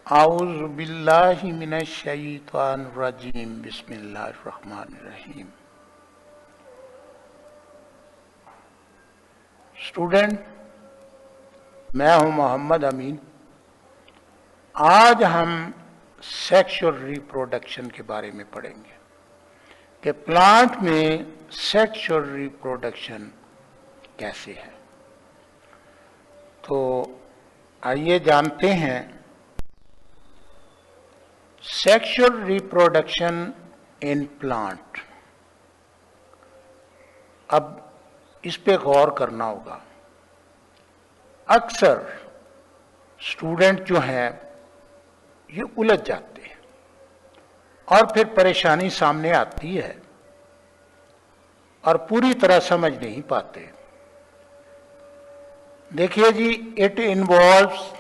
आऊज़ु बिल्लाहि मिनश शैतानिर रजीम बिस्मिल्लाहिर रहमानिर रहीम। स्टूडेंट, मैं हूं मोहम्मद अमीन। आज हम सेक्सुअल रिप्रोडक्शन के बारे में पढ़ेंगे कि प्लांट में सेक्सुअल रिप्रोडक्शन कैसे है। तो आइए जानते हैं सेक्सुअल रिप्रोडक्शन इन प्लांट। अब इस पे गौर करना होगा। अक्सर स्टूडेंट जो हैं ये उलझ जाते हैं और फिर परेशानी सामने आती है और पूरी तरह समझ नहीं पाते। देखिए जी, it involves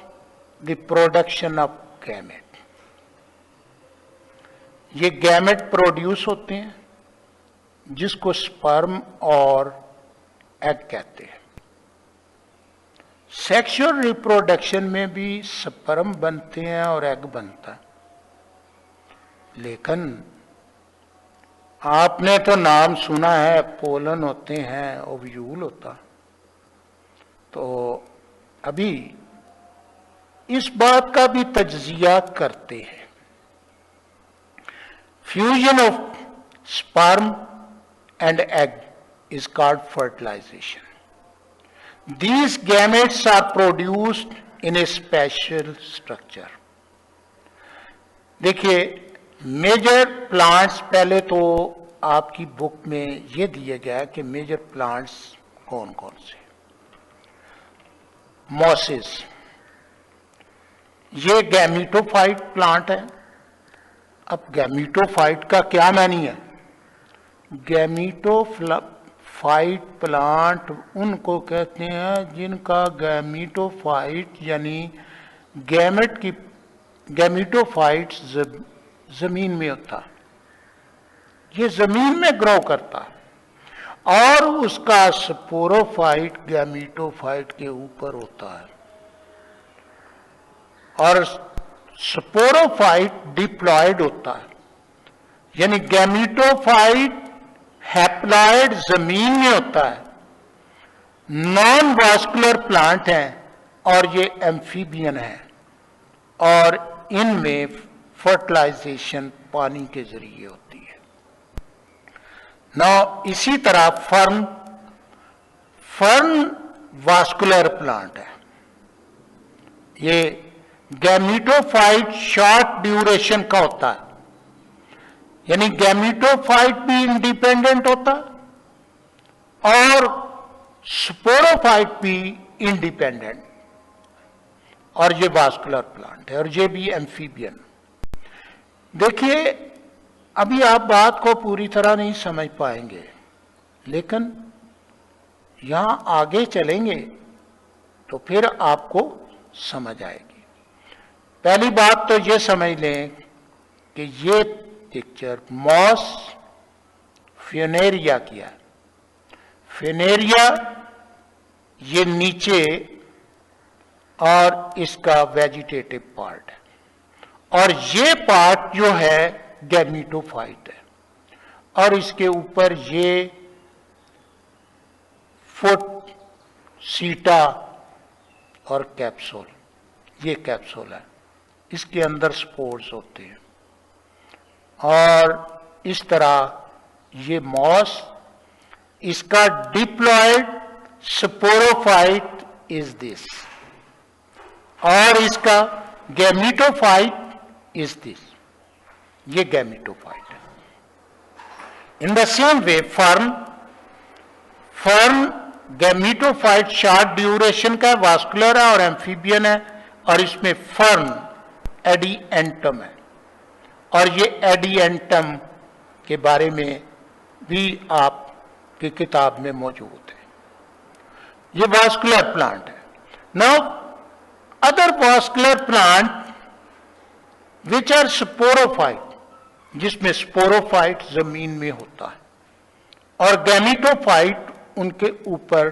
the production of gamete. ये गैमेट प्रोड्यूस होते हैं जिसको स्पर्म और एग कहते हैं। सेक्सुअल रिप्रोडक्शन में भी स्पर्म बनते हैं और एग बनता है, लेकिन आपने तो नाम सुना है, पोलन होते हैं, ओव्यूल होता। तो अभी इस बात का भी तज्जिया करते हैं। Fusion of sperm and egg is called fertilization. These gametes are produced in a special structure. देखिए, मेजर प्लांट्स, पहले तो आपकी बुक में ये दिया गया कि मेजर प्लांट्स कौन कौन से। मॉसेस, ये गैमीटोफाइट प्लांट है। अब गैमीटोफाइट का क्या मानी है? गैमीटोफाइट प्लांट उनको कहते हैं जिनका गैमीटोफाइट यानी गैमीटोफाइट जमीन में होता। ये जमीन में ग्रो करता और उसका स्पोरोफाइट गैमीटोफाइट के ऊपर होता है। और स्पोरोफाइट डिप्लॉयड होता है, यानी गैमीटोफाइट हैप्लॉयड जमीन में होता है। नॉन वास्कुलर प्लांट हैं और ये एम्फीबियन है और इनमें फर्टिलाइजेशन पानी के जरिए होती है। नाउ इसी तरह फर्न वास्कुलर प्लांट है। ये गैमीटोफाइट शॉर्ट ड्यूरेशन का होता है, यानी गैमीटोफाइट भी इंडिपेंडेंट होता और स्पोरोफाइट भी इंडिपेंडेंट, और ये वास्कुलर प्लांट है और ये भी एम्फीबियन। देखिए, अभी आप बात को पूरी तरह नहीं समझ पाएंगे, लेकिन यहां आगे चलेंगे तो फिर आपको समझ आएगी। पहली बात तो ये समझ लें कि ये पिक्चर मॉस फ्यूनेरिया की है। फ्यूनेरिया ये नीचे और इसका वेजिटेटिव पार्ट है और ये पार्ट जो है गैमीटोफाइट है और इसके ऊपर ये फुट, सीटा और कैप्सूल, ये कैप्सूल है। इसके अंदर स्पोर्स होते हैं और इस तरह ये मॉस, इसका डिप्लॉयड स्पोरोफाइट इज दिस और इसका गैमीटोफाइट इज दिस। ये गैमीटोफाइट है। In the same way fern gametophyte short duration का वास्कुलर है और एम्फीबियन है और इसमें फर्न एडिएंटम है और ये एडिएंटम के बारे में भी आपकी किताब में मौजूद है। ये वास्कुलर प्लांट है। Now other vascular plant which are sporophyte, जिसमें स्पोरोफाइट जमीन में होता है और गैमीटोफाइट उनके ऊपर,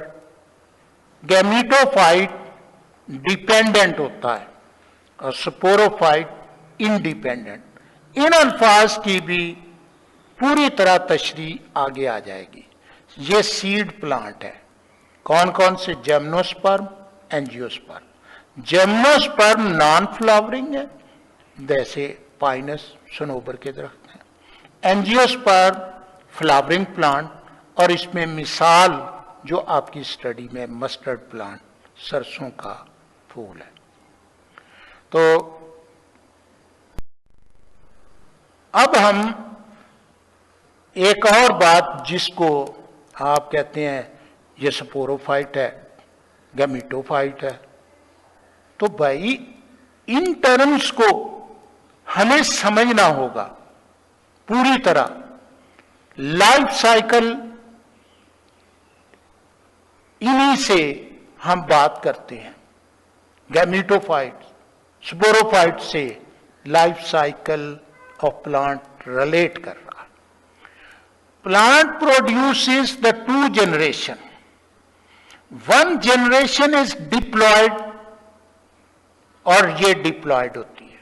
गैमीटोफाइट डिपेंडेंट होता है और स्पोरोफाइट इंडिपेंडेंट। इन अल्फाज की भी पूरी तरह तशरीह आगे आ जाएगी। ये सीड प्लांट है। कौन कौन से? Gymnosperm, angiosperm. Gymnosperm non flowering है, जैसे पाइनस, सनोबर के दरख्त हैं। एंजियोस्पर्म फ्लावरिंग प्लांट, और इसमें मिसाल जो आपकी स्टडी में मस्टर्ड प्लांट, सरसों का फूल है। तो अब हम एक और बात जिसको आप कहते हैं ये स्पोरोफाइट है, गैमीटोफाइट है, तो भाई इन टर्म्स को हमें समझना होगा पूरी तरह। लाइफ साइकिल इन्हीं से हम बात करते हैं। गैमीटोफाइट, स्पोरोफाइट से life cycle of plant relate कर रहा है। Plant produces the two generation. One generation is diploid, और ये डिप्लॉयड होती है,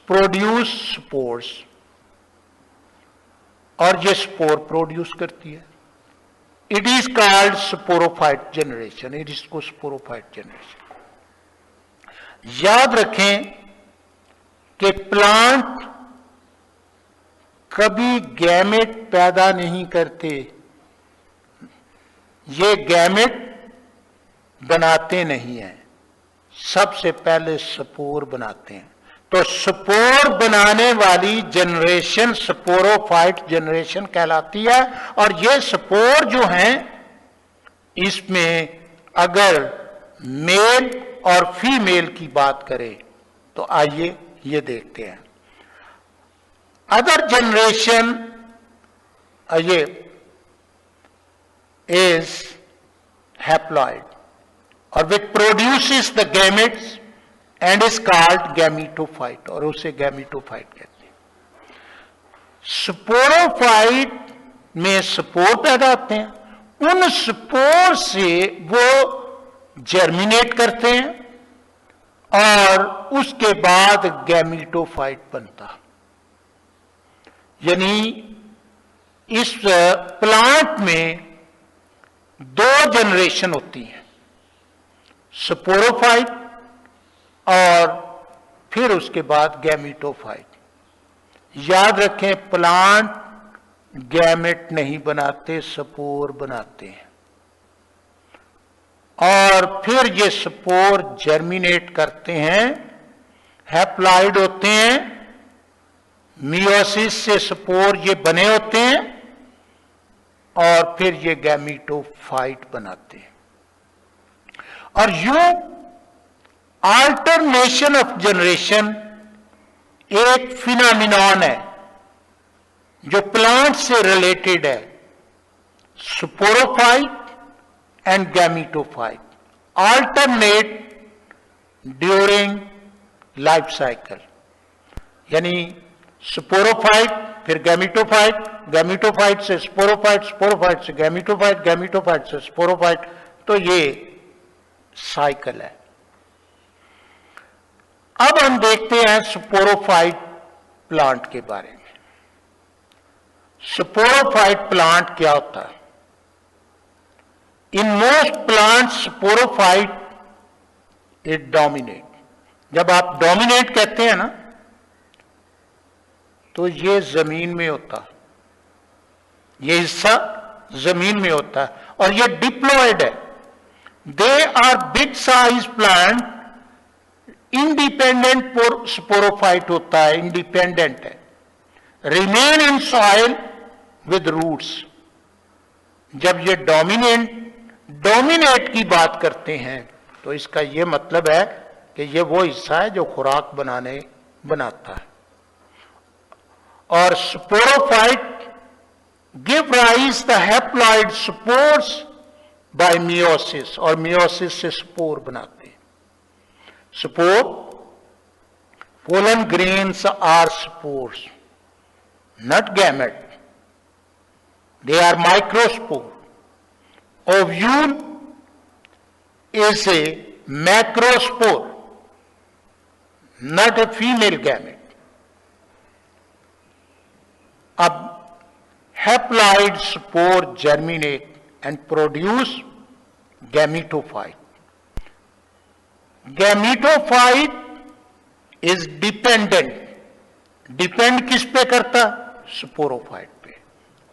प्रोड्यूस स्पोर्स, और ये स्पोर प्रोड्यूस करती है। It is called sporophyte generation. It इसको स्पोरोफाइट जनरेशन। याद रखें कि प्लांट कभी गैमेट पैदा नहीं करते, ये गैमेट बनाते नहीं हैं, सबसे पहले स्पोर बनाते हैं। तो स्पोर बनाने वाली जनरेशन स्पोरोफाइट जनरेशन कहलाती है। और ये स्पोर जो हैं, इसमें अगर मेल और फीमेल की बात करें तो आइए ये देखते हैं। अदर जनरेशन ये इज हैप्लॉइड, और which produces the gametes and is called gametophyte, और उसे गैमीटोफाइट कहते हैं। स्पोरोफाइट में स्पोर पैदा होते हैं, उन स्पोर से वो जर्मिनेट करते हैं, और उसके बाद गैमीटोफाइट बनता। यानी इस प्लांट में दो जनरेशन होती हैं, स्पोरोफाइट और फिर उसके बाद गैमीटोफाइट। याद रखें, प्लांट गैमेट नहीं बनाते, स्पोर बनाते हैं, और फिर ये स्पोर जर्मिनेट करते हैं, हैप्लॉइड होते हैं, मियोसिस से स्पोर ये बने होते हैं, और फिर ये गैमीटोफाइट बनाते हैं। और यूं अल्टरनेशन ऑफ जनरेशन एक फिनोमिनॉन है जो प्लांट से रिलेटेड है। Sporophyte and gametophyte alternate during life cycle. यानी स्पोरोफाइट फिर गैमीटोफाइट, गैमीटोफाइट से स्पोरोफाइट, स्पोरोफाइट से गैमीटोफाइट, गैमीटोफाइट से स्पोरोफाइट। तो ये साइकिल है। अब हम देखते हैं स्पोरोफाइट प्लांट के बारे में। स्पोरोफाइट प्लांट क्या होता है? In most plants sporophyte it dominate. जब आप डोमिनेट कहते हैं ना, तो ये जमीन में होता है, ये हिस्सा जमीन में होता है, और ये डिप्लॉयड है। They are big size plant, independent sporophyte होता है, इंडिपेंडेंट है, remain in soil with roots. जब ये डोमिनेट की बात करते हैं तो इसका ये मतलब है कि ये वो हिस्सा है जो खुराक बनाता है। और sporophyte give rise the haploid spores by meiosis, और मियोसिस से स्पोर बनाते हैं। Spore, pollen grains are spores, not gamete, they are microspore. Ovule is a macrospore, not a female gamete. अब haploid spore germinate and produce gametophyte. Gametophyte is dependent. Depend किस पे करता? Sporophyte पे।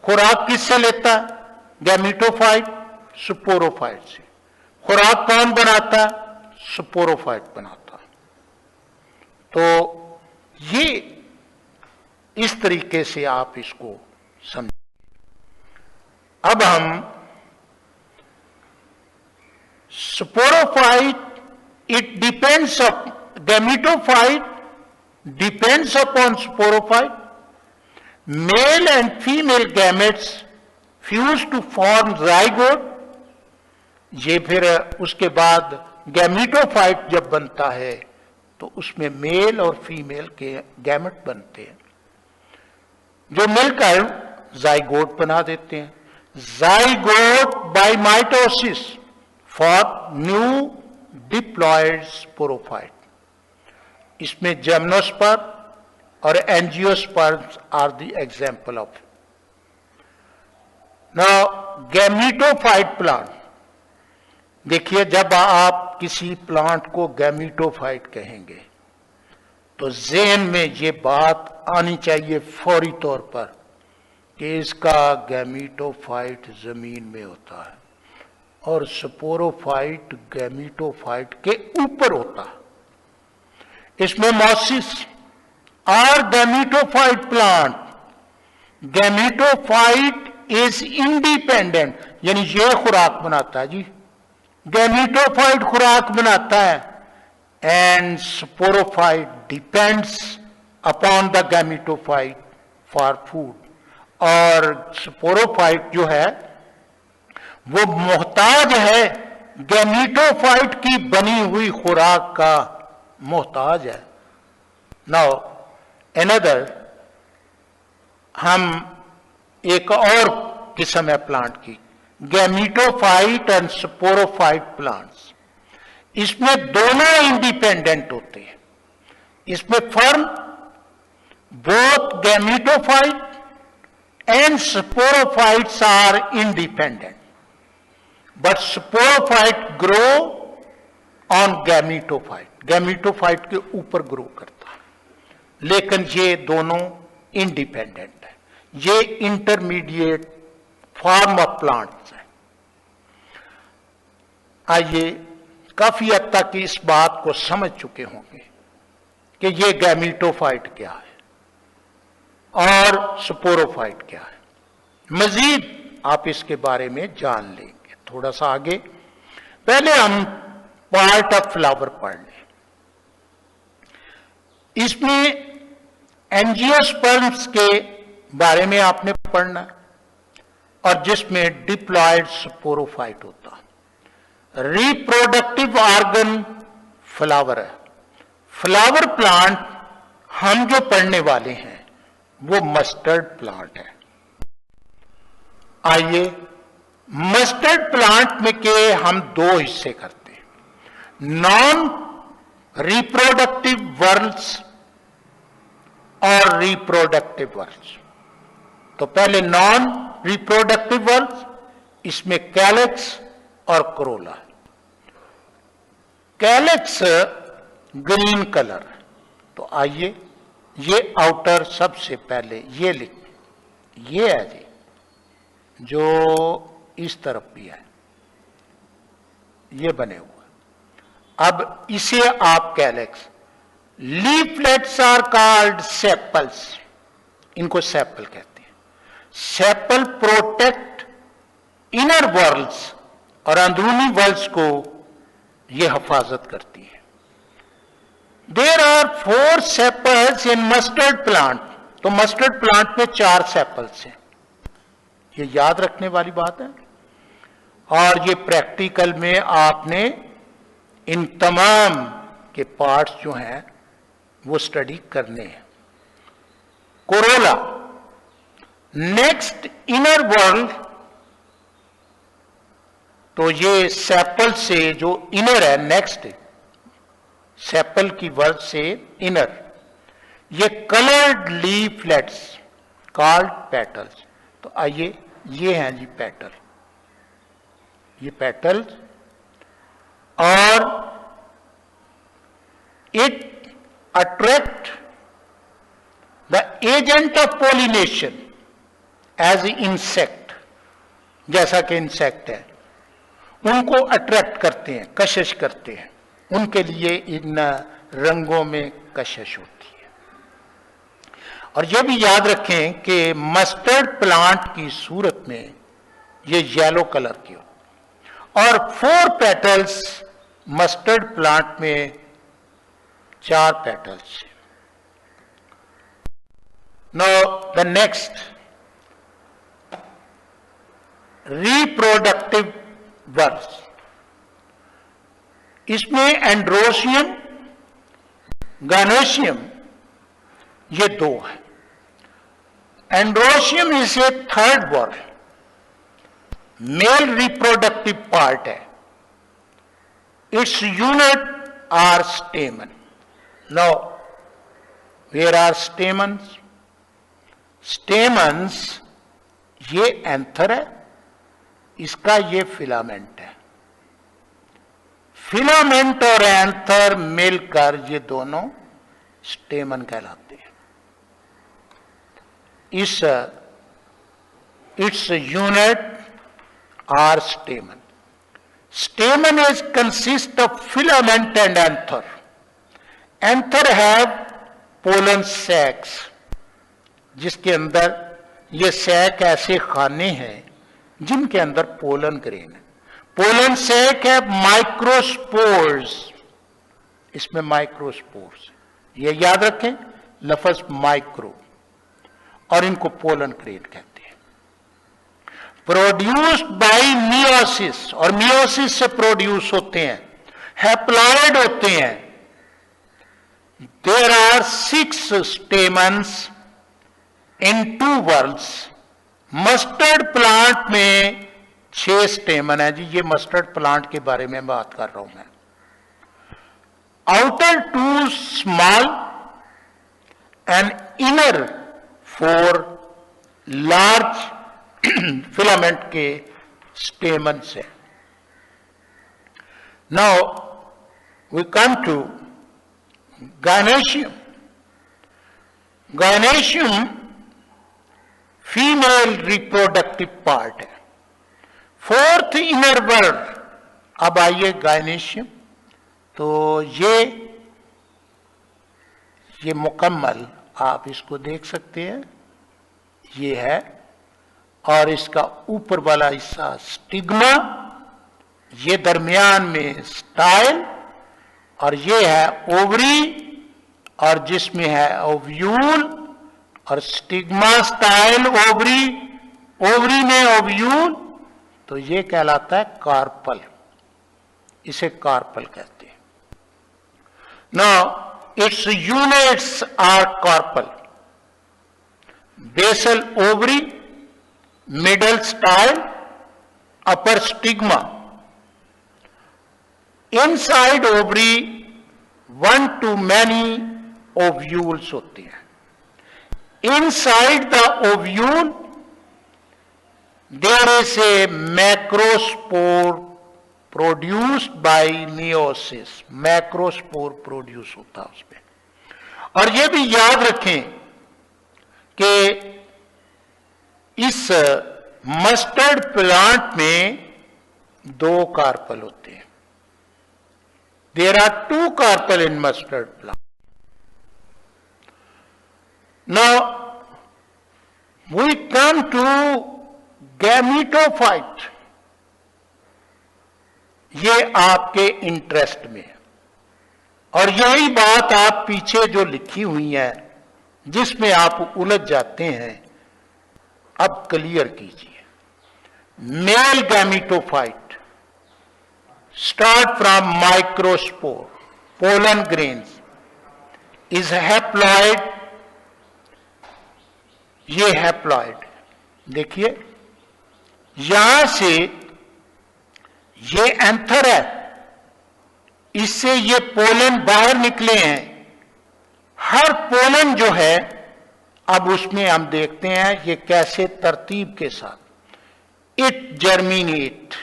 खुराक किससे लेता? गैमीटोफाइट, स्पोरोफाइट से। खुराक कौन बनाता? स्पोरोफाइट बनाता। तो ये इस तरीके से आप इसको समझें। अब हम sporophyte, it depends on gametophyte depends upon sporophyte. Male and female gametes fuse to form zygote. ये फिर उसके बाद गैमीटोफाइट जब बनता है तो उसमें मेल और फीमेल के गैमेट बनते हैं जो मिलकर जाइगोट बना देते हैं। Zygote by mitosis for new diploid sporophyte. इसमें जिम्नोस्पर्म और angiosperms are the example of. Now gametophyte plant, देखिए जब आप किसी प्लांट को गैमीटोफाइट कहेंगे तो ज़हन में ये बात आनी चाहिए फौरी तौर पर कि इसका गैमीटोफाइट जमीन में होता है और स्पोरोफाइट गैमीटोफाइट के ऊपर होता है। इसमें मॉसिस और gametophyte plant, gametophyte is independent, यानी ये खुराक बनाता है जी, गैमीटोफाइट खुराक बनाता है and sporophyte depends upon the gametophyte for food. और स्पोरोफाइट जो है वो मोहताज है गैमीटोफाइट की बनी हुई खुराक का, मोहताज है। नाउ अनदर, हम एक और किस्म है प्लांट की, गैमीटोफाइट एंड स्पोरोफाइट प्लांट्स। इसमें दोनों इंडिपेंडेंट होते हैं। इसमें fern both gametophyte and sporophytes are independent, but sporophyte grow on gametophyte, gametophyte के ऊपर ग्रो करता है, लेकिन ये दोनों इंडिपेंडेंट है। ये इंटरमीडिएट फॉर्म ऑफ प्लांट्स है। आइए काफी हद तक इस बात को समझ चुके होंगे कि ये गैमीटोफाइट क्या है और स्पोरोफाइट क्या है। मजीद आप इसके बारे में जान लेंगे थोड़ा सा आगे। पहले हम पार्ट ऑफ फ्लावर पढ़ लें। इसमें एंजियोस्पर्म्स के बारे में आपने पढ़ना और जिसमें डिप्लॉयड स्पोरोफाइट होता। रिप्रोडक्टिव ऑर्गन फ्लावर है। फ्लावर प्लांट हम जो पढ़ने वाले हैं वो मस्टर्ड प्लांट है। आइए मस्टर्ड प्लांट में के हम दो हिस्से करते हैं, नॉन रिप्रोडक्टिव वर्ल्स और रिप्रोडक्टिव वर्ल्स। तो पहले नॉन रिप्रोडक्टिव वर्ल्स, इसमें कैलेक्स और कोरोला। कैलेक्स ग्रीन कलर, तो आइए ये आउटर सबसे पहले ये लिख, ये है जी जो इस तरफ भी है, ये बने हुए। अब इसे आप calyx, leaflets are called sepals, इनको सेपल कहते हैं। सेपल प्रोटेक्ट इनर वर्ल्स, और अंदरूनी वर्ल्स को ये हिफाजत करती है। There are 4 sepals in mustard plant, तो मस्टर्ड प्लांट में 4 सेपल्स हैं, ये याद रखने वाली बात है। और ये प्रैक्टिकल में आपने इन तमाम के पार्ट्स जो हैं वो स्टडी करने हैं। कोरोला, नेक्स्ट इनर वर्ल्ड, तो ये सेपल से जो इनर है नेक्स्ट सेपल की वर्ड से इनर। ये कलर्ड लीफलेट्स कॉल्ड पेटल्स। तो आइए, ये हैं जी पेटल, ये पेटल्स। और it attract the agent of pollination as insect, जैसा कि इंसेक्ट है, उनको अट्रैक्ट करते हैं, कशिश करते हैं, उनके लिए इन रंगों में कशिश होती है। और यह भी याद रखें कि मस्टर्ड प्लांट की सूरत में ये येलो कलर की होती, और 4 पेटल्स मस्टर्ड प्लांट में 4 petals. Now the next, reproductive whorls. इसमें एंड्रोशियम, गायनेशियम, ये 2 है। Androecium is a third whorl, male reproductive part है। Its unit are stamen. Now where are stamens? Stamens, ये एंथर है, इसका ये फिलामेंट है। फिलामेंट और एंथर मिलकर ये दोनों स्टेमन कहलाते हैं। Its unit are stamen. Stamen is consist of filament and anther. Anther have pollen sacs, जिसके अंदर ये सैक ऐसे खाने हैं जिनके अंदर पोलन ग्रेन है। पोलन सैक है माइक्रोस्पोर्स, इसमें माइक्रोस्पोर्स, ये याद रखें लफ्ज माइक्रो, और इनको पोलन ग्रेन कहते हैं। प्रोड्यूस्ड बाय मियोसिस, और मियोसिस से प्रोड्यूस होते हैं, हैप्लॉइड होते हैं। There are 6 stamens in 2 whorls. Mustard plant में 6 स्टेमन है जी, ये मस्टर्ड प्लांट के बारे में बात कर रहा हूं मैं। Outer 2 small and inner 4 large filament के स्टेमन से। Now we come to gynoecium. Gynoecium female reproductive part है। 4th inner word. अब आइए गायनेशियम, तो ये मुकम्मल आप इसको देख सकते हैं, ये है, और इसका ऊपर वाला हिस्सा स्टिग्मा, ये दरमियान में स्टाइल, और ये है ओवरी, और जिसमें है ओव्यूल, और स्टिग्मा, स्टाइल, ओवरी, ओवरी में ओव्यूल, तो ये कहलाता है कार्पल, इसे कार्पल कहते हैं। Now its units are carpel, basal ovary, middle style, upper stigma. Inside ovary 1 to many ovules होते हैं। Inside the ovule, there is a macrospore produced by meiosis. Macrospore produce होता है उसमें। और ये भी याद रखें कि इस मस्टर्ड प्लांट में 2 कार्पल होते हैं। There are 2 carpel in mustard plant. Now, we come to gametophyte. ये आपके इंटरेस्ट में है, और यही बात आप पीछे जो लिखी हुई है जिसमें आप उलझ जाते हैं, अब क्लियर कीजिए। Male gametophyte start from microspore, pollen grains, is haploid। ये हैप्लॉइड, देखिए यहां से ये एंथर है, इससे ये पोलन बाहर निकले हैं। हर पोलन जो है, अब उसमें हम देखते हैं ये कैसे तरतीब के साथ इट जर्मिनेट।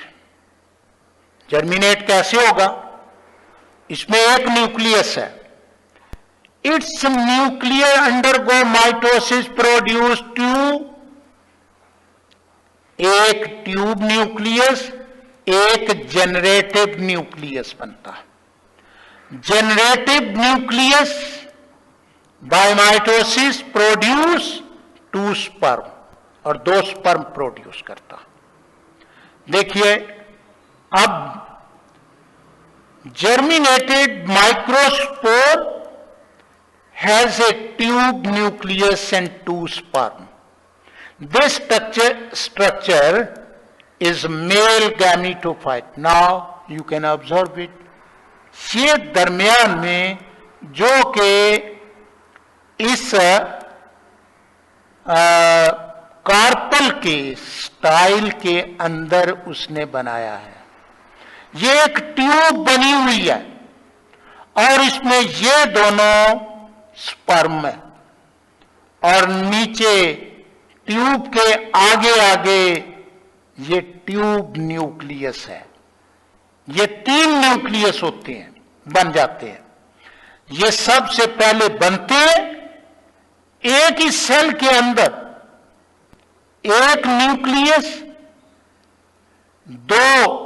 जर्मिनेट कैसे होगा? इसमें एक न्यूक्लियस है। It's nuclear undergo mitosis produce tube, एक ट्यूब न्यूक्लियस, एक जनरेटिव न्यूक्लियस बनता है। Generative nucleus by mitosis produce 2 sperm, और 2 स्पर्म प्रोड्यूस करता। देखिए, अब germinated microspore has a tube nucleus and 2 sperm. This structure is male gametophyte. Now you can observe it. ये दरमियान में जो कि इस कार्पल के स्टाइल के अंदर उसने बनाया है, ये एक ट्यूब बनी हुई है और इसमें ये दोनों स्पर्म है, और नीचे ट्यूब के आगे आगे ये ट्यूब न्यूक्लियस है। ये 3 न्यूक्लियस होते हैं, बन जाते हैं। ये सबसे पहले बनते हैं एक ही सेल के अंदर, एक न्यूक्लियस 2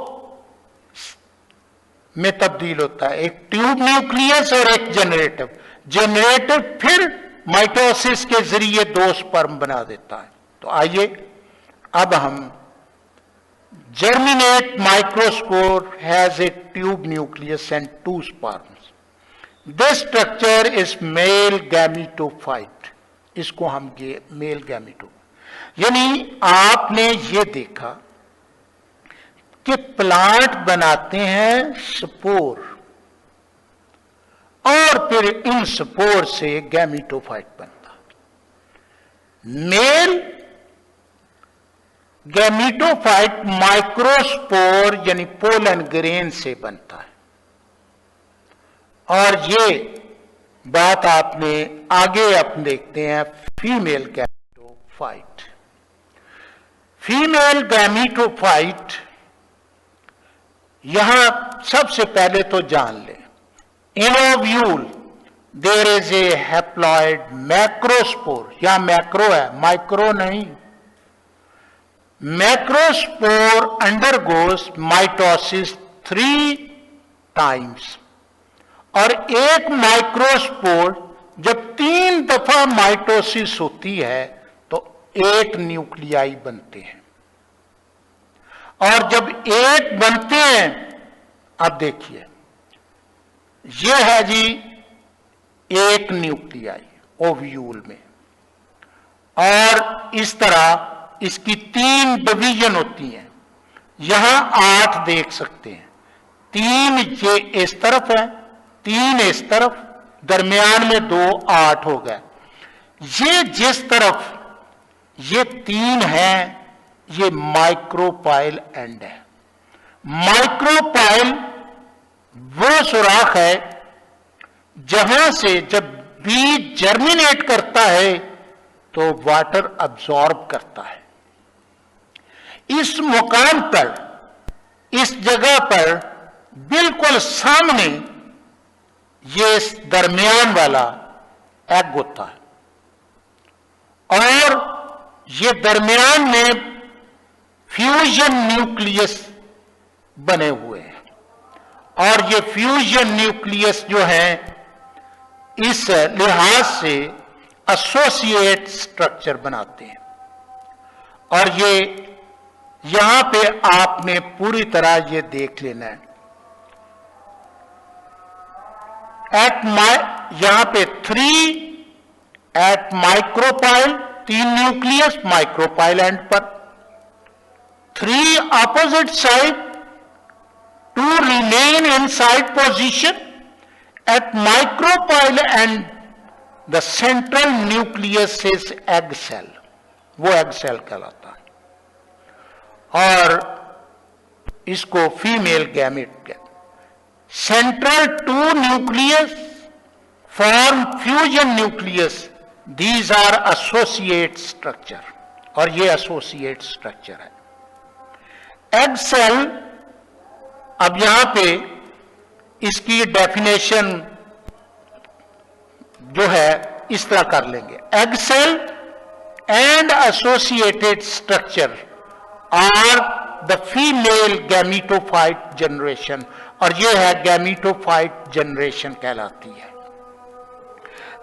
में तब्दील होता है, एक ट्यूब न्यूक्लियस और एक जनरेटिव। जनरेटिव फिर माइटोसिस के जरिए 2 स्पर्म बना देता है। तो आइए अब हम germinate microspore has a tube nucleus and 2 sperms. This structure is male gametophyte. इसको हम मेल गैमेटो, यानी आपने ये देखा कि प्लांट बनाते हैं स्पोर, और फिर इन स्पोर से गैमेटोफाइट बनता। मेल गैमेटोफाइट माइक्रोस्पोर यानी पोलन ग्रेन से बनता है। और ये बात आपने आगे अपन देखते हैं फीमेल गैमेटोफाइट। फीमेल गैमेटोफाइट यहां सबसे पहले तो जान ले, in ovule there is a haploid macrospore. यहां मैक्रो है, माइक्रो नहीं। मैक्रोस्पोर अंडरगोस माइटोसिस 3 टाइम्स, और एक माइक्रोस्पोर जब 3 दफा माइटोसिस होती है तो 8 न्यूक्लियाई बनते हैं। और जब 8 बनते हैं, अब देखिए ये है जी एक न्यूक्लियाई ओव्यूल में, और इस तरह इसकी 3 डिवीजन होती हैं। यहां 8 देख सकते हैं, 3 ये इस तरफ है, 3 इस तरफ, दरमियान में 2, 8 हो गए। ये जिस तरफ ये 3 है, ये माइक्रोपाइल एंड है। माइक्रोपाइल वो सुराख है जहां से जब बीज जर्मिनेट करता है तो वाटर अब्सॉर्ब करता है। इस मुकाम पर, इस जगह पर बिल्कुल सामने ये दरमियान वाला एग होता है, और ये दरमियान में फ्यूजन न्यूक्लियस बने हुए हैं। और ये फ्यूजन न्यूक्लियस जो है इस लिहाज से एसोसिएट स्ट्रक्चर बनाते हैं। और ये यहां पे आपने पूरी तरह ये देख लेना है। यहां पे 3 at micropyle, 3 nucleus micropyle end पर, 3 opposite side to remain inside position at micropyle and the central nucleus is egg cell, वो egg cell कहलाता है, और इसको फीमेल गैमेट कहते हैं। central two nucleus form fusion nucleus. These are associate structure, और ये associate structure है. Egg cell, अब यहां पे इसकी डेफिनेशन जो है इस तरह कर लेंगे. Egg cell and associated structure are the female gametophyte generation, और ये है gametophyte generation कहलाती है.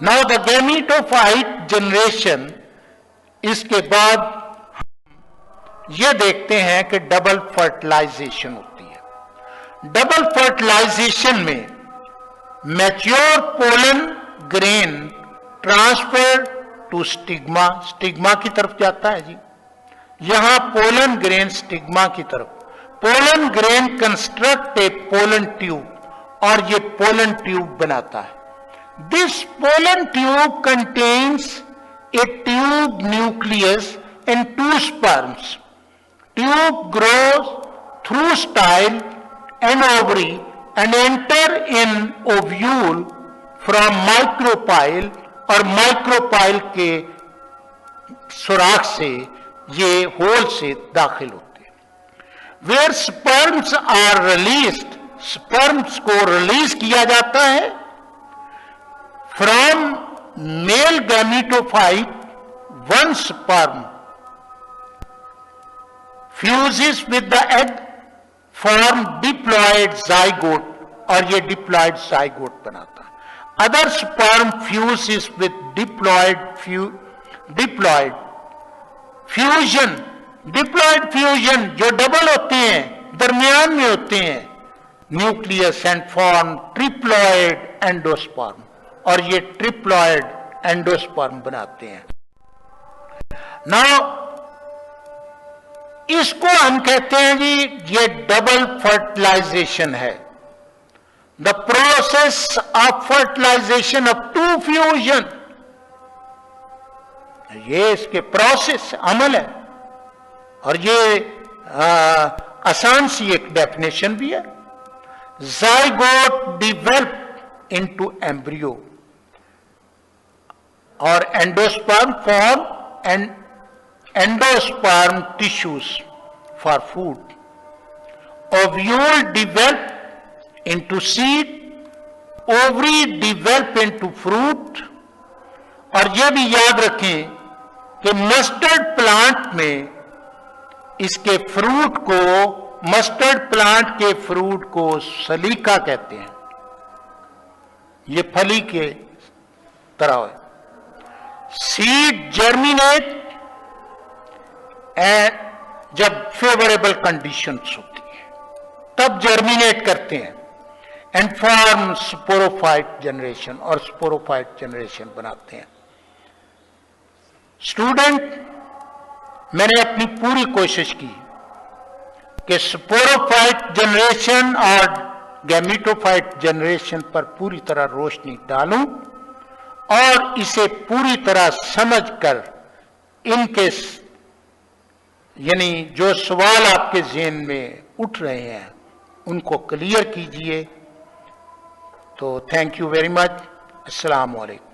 Now the gametophyte generation, इसके बाद ये देखते हैं कि डबल फर्टिलाइजेशन होती है. डबल फर्टिलाइजेशन में mature pollen grain transfer to stigma, stigma की तरफ जाता है जी. यहां पोलन ग्रेन स्टिग्मा की तरफ. Pollen grain construct a pollen tube, और ये पोलन ट्यूब बनाता है. This pollen tube contains a tube nucleus and two sperms. Tube grows through style and ovary and enter in ovule from micropyle, और micropyle के सुराख से, ये hole से दाखिल होते हैं. Where sperms are released, sperms को रिलीज किया जाता है from male gametophyte. One sperm fuses with the egg form diploid zygote, और ये डिप्लॉयड जाइगोट बनाता है. Other sperm fuses with diploid fusion. Diploid fusion जो डबल होते हैं, दरमियान में होते हैं nucleus, and form triploid endosperm, और ये ट्रिप्लॉयड एंडोस्पर्म बनाते हैं. नाउ इसको हम कहते हैं जी ये डबल फर्टिलाइजेशन है. The process of fertilization of two fusion, ये इसके प्रोसेस अमल है, और ये आसान सी एक डेफिनेशन भी है. जाइगोट डिवेल्प इनटू एम्ब्रियो, और endosperm form and endosperm tissues for food. Ovule develop into seed, ovary develop into fruit. और यह भी याद रखें कि मस्टर्ड प्लांट में इसके फ्रूट को, मस्टर्ड प्लांट के फ्रूट को सलीका कहते हैं. ये फली के तरह है. सीड जर्मिनेट जब फेवरेबल कंडीशंस होती है तब जर्मिनेट करते हैं, एंड फॉर्म स्पोरोफाइट जनरेशन, और स्पोरोफाइट जनरेशन बनाते हैं. स्टूडेंट, मैंने अपनी पूरी कोशिश की कि स्पोरोफाइट जनरेशन और गैमेटोफाइट जनरेशन पर पूरी तरह रोशनी डालूं, और इसे पूरी तरह समझकर इनके यानी जो सवाल आपके ज़हन में उठ रहे हैं उनको क्लियर कीजिए. तो थैंक यू वेरी मच. अस्सलाम वालेकुम.